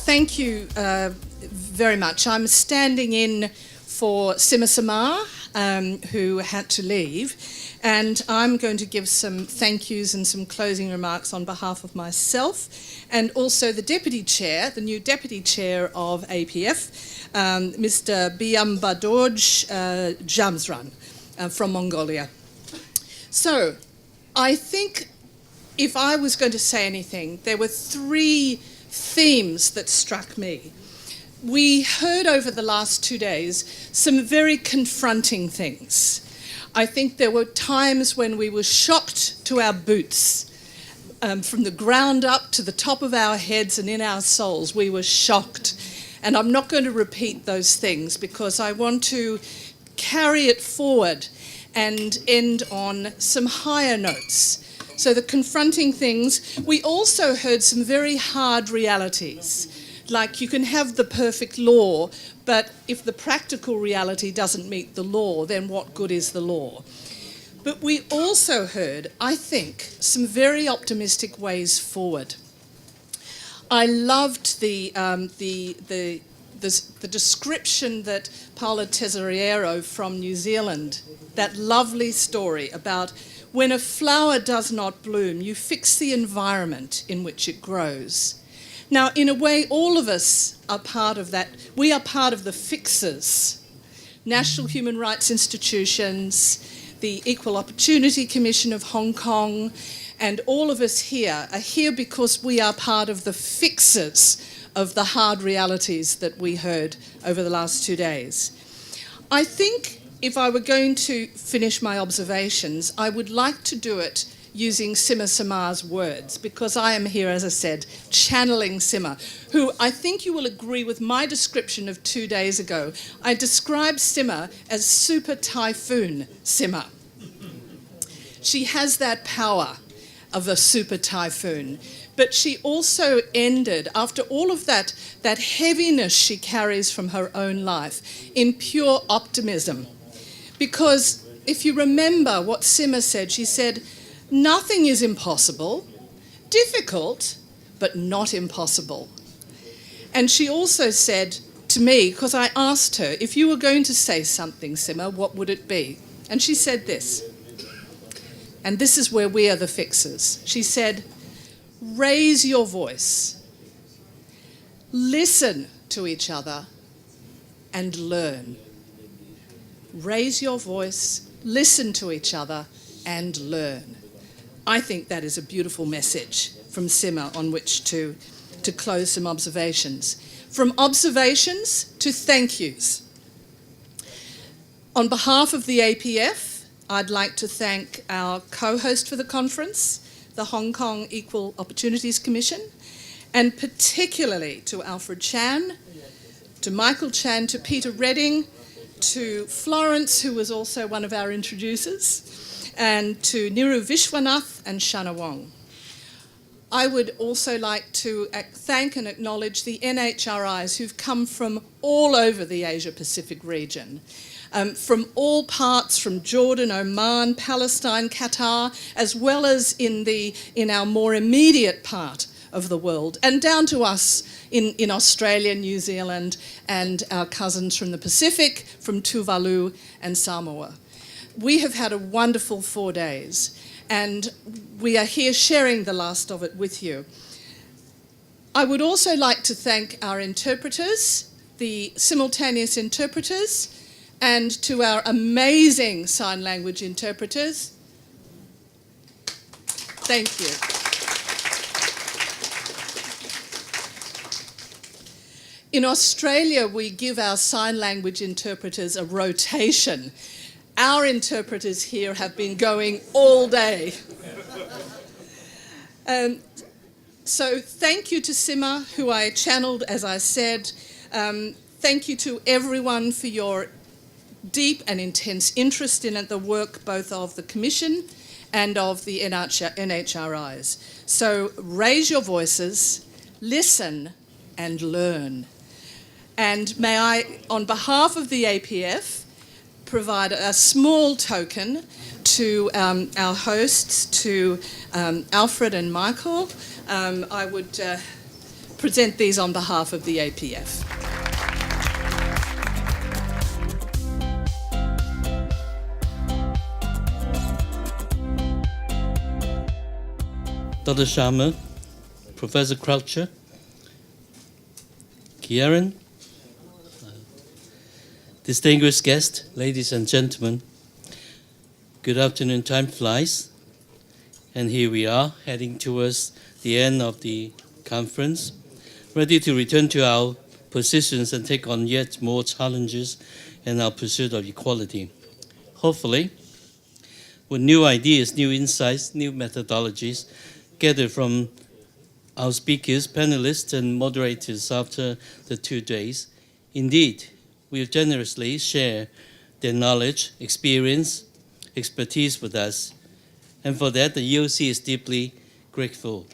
thank you very much. I'm standing in for Sima Samar, who had to leave, and I'm going to give some thank yous and some closing remarks on behalf of myself and also the Deputy Chair, the new Deputy Chair of APF, Mr. Biambadoj Jamsran from Mongolia. So, I think if I was going to say anything, there were three themes that struck me. We heard over the last 2 days some very confronting things. I think there were times when we were shocked to our boots, from the ground up to the top of our heads and in our souls. We were shocked. And I'm not going to repeat those things because I want to carry it forward and end on some higher notes. So the confronting things, we also heard some very hard realities. Like you can have the perfect law, but if the practical reality doesn't meet the law, then what good is the law? But we also heard, I think, some very optimistic ways forward. I loved the description that Paula Tesoriero from New Zealand, that lovely story about when a flower does not bloom, you fix the environment in which it grows. Now, in a way, all of us are part of that. We are part of the fixers. National Human Rights institutions, the Equal Opportunity Commission of Hong Kong, and all of us here are here because we are part of the fixers of the hard realities that we heard over the last 2 days. I think if I were going to finish my observations, I would like to do it using Sima Samar's words, because I am here, as I said, channeling Sima, who I think you will agree with my description of 2 days ago. I described Sima as super typhoon Sima. She has that power of a super typhoon, but she also ended, after all of that heaviness she carries from her own life, in pure optimism. Because if you remember what Sima said, she said, nothing is impossible, difficult, but not impossible. And she also said to me, because I asked her, if you were going to say something, Sima, what would it be? And she said this, and this is where we are the fixers. She said, raise your voice, listen to each other, and learn. Raise your voice, listen to each other, and learn. I think that is a beautiful message from Sima on which to close some observations. From observations to thank yous. On behalf of the APF, I'd like to thank our co-host for the conference, the Hong Kong Equal Opportunities Commission, and particularly to Alfred Chan, to Michael Chan, to Peter Redding, to Florence, who was also one of our introducers, and to Niru Vishwanath and Shana Wong. I would also like to thank and acknowledge the NHRIs who've come from all over the Asia-Pacific region, from all parts, from Jordan, Oman, Palestine, Qatar, as well as in our more immediate part of the world, and down to us in Australia, New Zealand, and our cousins from the Pacific, from Tuvalu and Samoa. We have had a wonderful 4 days, and we are here sharing the last of it with you. I would also like to thank our interpreters, the simultaneous interpreters, and to our amazing sign language interpreters. Thank you. In Australia, we give our sign language interpreters a rotation. Our interpreters here have been going all day. So thank you to Sima, who I channeled, as I said. Thank you to everyone for your deep and intense interest in the work both of the Commission and of the NHRIs. So raise your voices, listen and learn. And may I, on behalf of the APF, provide a small token to our hosts, to Alfred and Michael. I would present these on behalf of the APF. Dr. Sharma, Professor Croucher, Kieran, distinguished guests, ladies and gentlemen, good afternoon. Time flies, and here we are heading towards the end of the conference, ready to return to our positions and take on yet more challenges in our pursuit of equality. Hopefully, with new ideas, new insights, new methodologies gathered from our speakers, panelists, and moderators after the 2 days. Indeed, we generously share their knowledge, experience, expertise with us, and for that, the EOC is deeply grateful.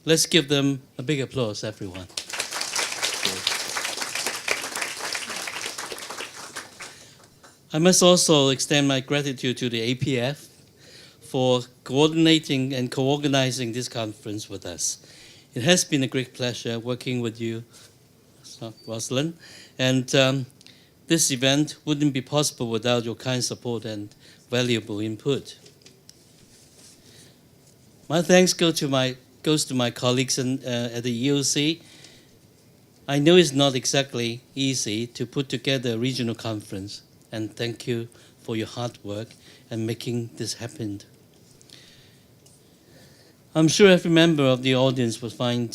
Let's give them a big applause, everyone. I must also extend my gratitude to the APF for coordinating and co-organizing this conference with us. It has been a great pleasure working with you, Rosalind, and this event wouldn't be possible without your kind support and valuable input. My thanks goes to my colleagues at the EOC. I know it's not exactly easy to put together a regional conference, and thank you for your hard work and making this happen. I'm sure every member of the audience will find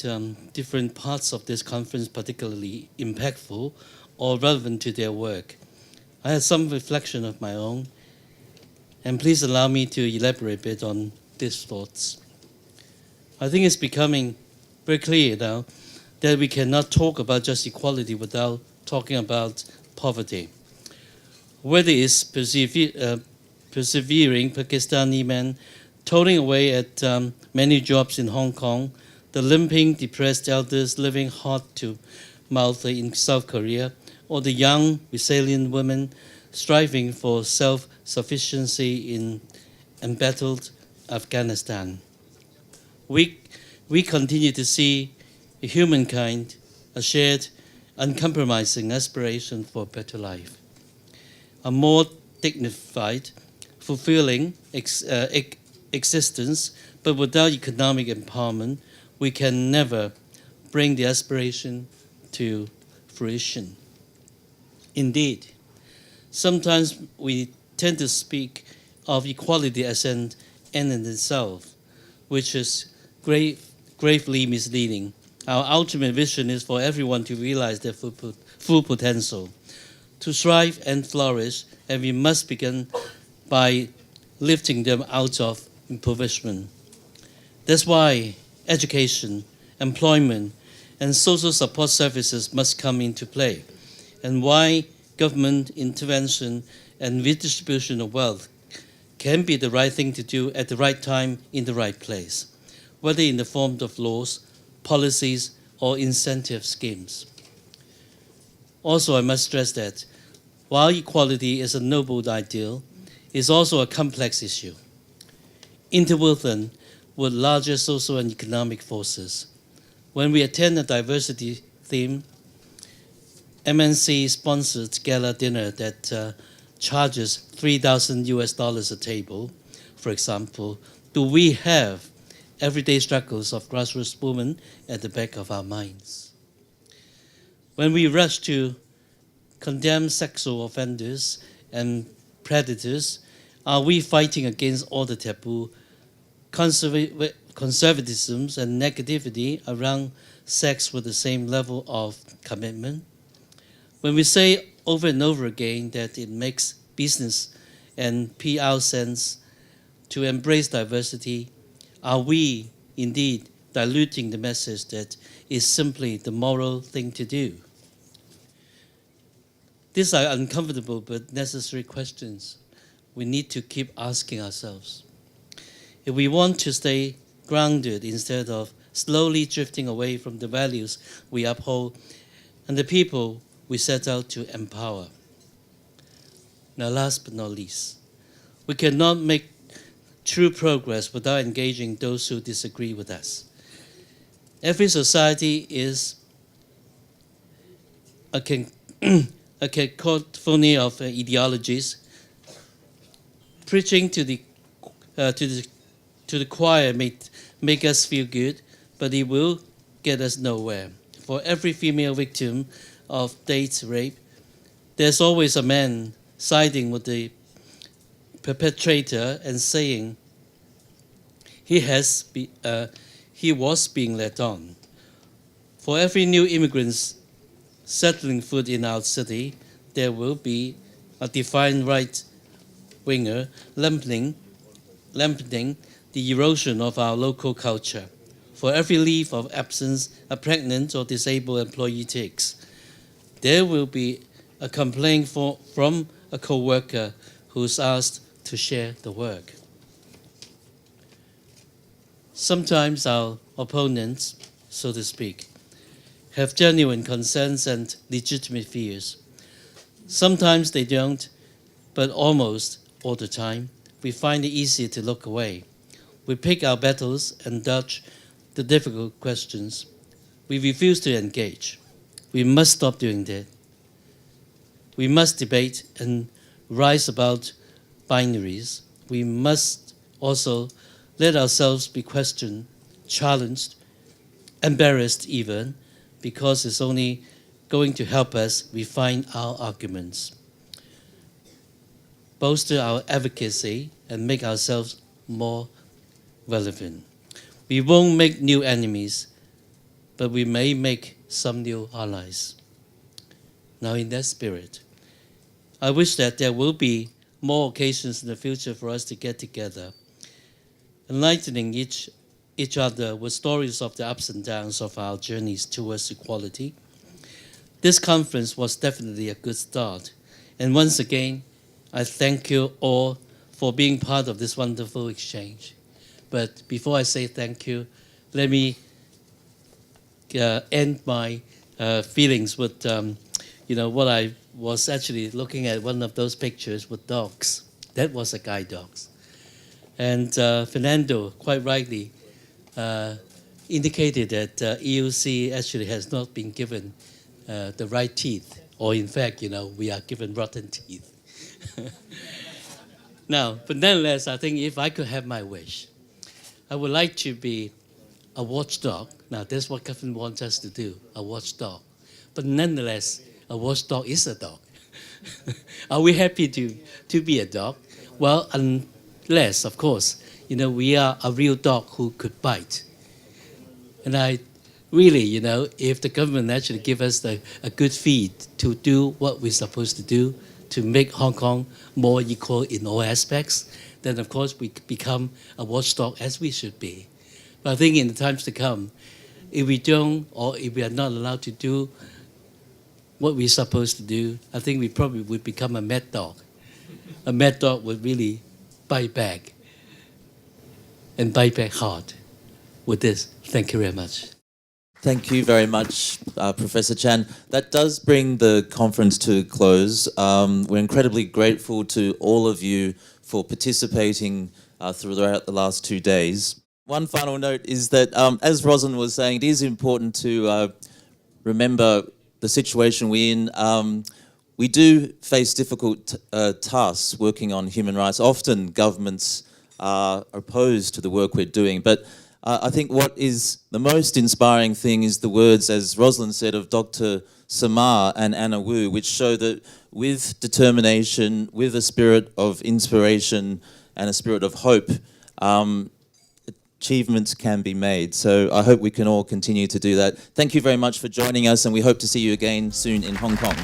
different parts of this conference particularly impactful or relevant to their work. I had some reflection of my own, and please allow me to elaborate a bit on these thoughts. I think it's becoming very clear now that we cannot talk about just equality without talking about poverty. Whether it's persevering Pakistani men toiling away at many jobs in Hong Kong, the limping, depressed elders living hot to mouth in South Korea, or the young, resilient women striving for self-sufficiency in embattled Afghanistan. We continue to see humankind a shared, uncompromising aspiration for a better life, a more dignified, fulfilling existence, but without economic empowerment, we can never bring the aspiration to fruition. Indeed, sometimes we tend to speak of equality as an end in itself, which is gravely misleading. Our ultimate vision is for everyone to realize their full potential, to thrive and flourish, and we must begin by lifting them out of impoverishment. That's why education, employment, and social support services must come into play, and why government intervention and redistribution of wealth can be the right thing to do at the right time in the right place, whether in the form of laws, policies, or incentive schemes. Also, I must stress that while equality is a noble ideal, it is also a complex issue, interwoven with larger social and economic forces. When we attend a diversity theme, MNC-sponsored gala dinner that charges $3,000 a table, for example, do we have everyday struggles of grassroots women at the back of our minds? When we rush to condemn sexual offenders and predators, are we fighting against all the taboo conservatisms and negativity around sex with the same level of commitment? When we say over and over again that it makes business and PR sense to embrace diversity, are we indeed diluting the message that is simply the moral thing to do? These are uncomfortable but necessary questions we need to keep asking ourselves. If we want to stay grounded instead of slowly drifting away from the values we uphold and the people we set out to empower. Now, last but not least, we cannot make true progress without engaging those who disagree with us. Every society is a cacophony of ideologies. Preaching to the choir may make us feel good, but it will get us nowhere. For every female victim of date rape, there's always a man siding with the perpetrator and saying he was being led on. For every new immigrant settling foot in our city, there will be a defiant right-winger lambing the erosion of our local culture. For every leave of absence a pregnant or disabled employee takes, there will be a complaint from a co-worker who's asked to share the work. Sometimes our opponents, so to speak, have genuine concerns and legitimate fears. Sometimes they don't, but almost all the time, we find it easier to look away. We pick our battles and dodge the difficult questions. We refuse to engage. We must stop doing that. We must debate and rise above binaries. We must also let ourselves be questioned, challenged, embarrassed even, because it's only going to help us refine our arguments, bolster our advocacy, and make ourselves more relevant. We won't make new enemies, but we may make some new allies. Now, in that spirit, I wish that there will be more occasions in the future for us to get together, enlightening each other with stories of the ups and downs of our journeys towards equality. This conference was definitely a good start. And once again, I thank you all for being part of this wonderful exchange. But before I say thank you, let me end my feelings with, what I was actually looking at one of those pictures with dogs. That was a guide dog. And Fernando, quite rightly, indicated that EUC actually has not been given the right teeth, or in fact, we are given rotten teeth. Now, but nonetheless, I think if I could have my wish, I would like to be a watchdog. Now, that's what government wants us to do, a watchdog. But nonetheless, a watchdog is a dog. Are we happy to be a dog? Well, unless, of course, we are a real dog who could bite. And I really, if the government actually give us a good feed to do what we're supposed to do, to make Hong Kong more equal in all aspects, then of course we become a watchdog as we should be. But I think in the times to come, if we don't, or if we are not allowed to do what we're supposed to do, I think we probably would become a mad dog. A mad dog would really bite back, and bite back hard. With this, thank you very much. Thank you very much, Professor Chan. That does bring the conference to a close. We're incredibly grateful to all of you for participating throughout the last 2 days. One final note is that, as Rosalind was saying, it is important to remember the situation we're in. We do face difficult tasks working on human rights. Often governments are opposed to the work we're doing, but I think what is the most inspiring thing is the words, as Rosalind said, of Dr. Samar and Anna Wu, which show that with determination, with a spirit of inspiration and a spirit of hope, achievements can be made. So I hope we can all continue to do that. Thank you very much for joining us, and we hope to see you again soon in Hong Kong.